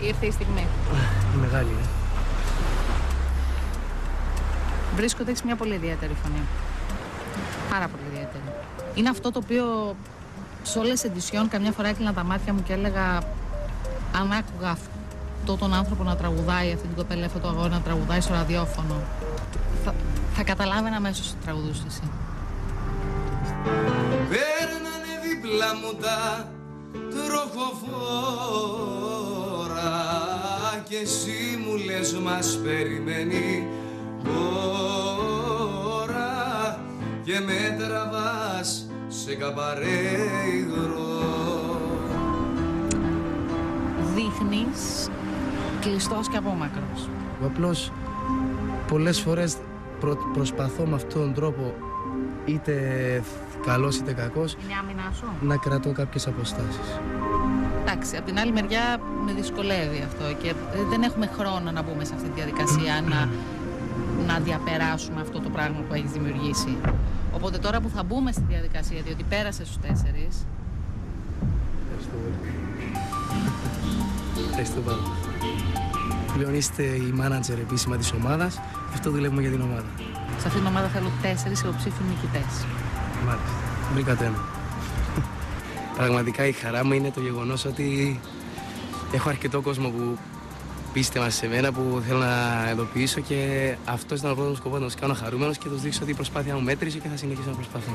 ήρθε η στιγμή? Μεγάλη, Βρίσκω ότι έχεις μια πολύ ιδιαίτερη φωνή. Πάρα πολύ ιδιαίτερη. Είναι αυτό το οποίο σε όλες τις εντυσιών καμιά φορά έκλεινα τα μάτια μου και έλεγα, αν άκουγα αυτόν τον άνθρωπο να τραγουδάει, αυτή την κοπέλα, αυτό το αγόρι να τραγουδάει στο ραδιόφωνο, θα καταλάβαινα αμέσως ότι τραγουδούσε εσύ. Παίρνανε δίπλα μου τα τροχοφόρα και εσύ μου λες μας περιμένει ώρα και με τραβάς σε καμπαρέ υγρό. Δείχνεις κλειστός και απόμακρος. Απλώς πολλές φορές προσπαθώ με αυτόν τον τρόπο, είτε καλός είτε κακός, Είναι άμυνά σου. να κρατώ κάποιες αποστάσεις. Εντάξει, από την άλλη μεριά με δυσκολεύει αυτό και δεν έχουμε χρόνο να μπούμε σε αυτή τη διαδικασία να διαπεράσουμε αυτό το πράγμα που έχεις δημιουργήσει. Οπότε τώρα που θα μπούμε στη διαδικασία, διότι πέρασε στους 4. Ευχαριστώ πολύ. Ευχαριστώ πάρα πολύ. Πλέον είστε η μάνατζερ επίσημα της ομάδας, αυτό δουλεύουμε για την ομάδα. Σε αυτή την ομάδα θέλω 4 υποψήφιοι νικητές. Μάλιστα. Βρήκατε ένα. Πραγματικά η χαρά μου είναι το γεγονός ότι έχω αρκετό κόσμο που πίστευαν σε μένα, που θέλω να ειδοποιήσω και αυτός ήταν ο πρώτος μου σκοπός, να τους κάνω χαρούμενος και τους δείξω ότι η προσπάθεια μου μέτρησε και θα συνεχίσω να προσπαθώ.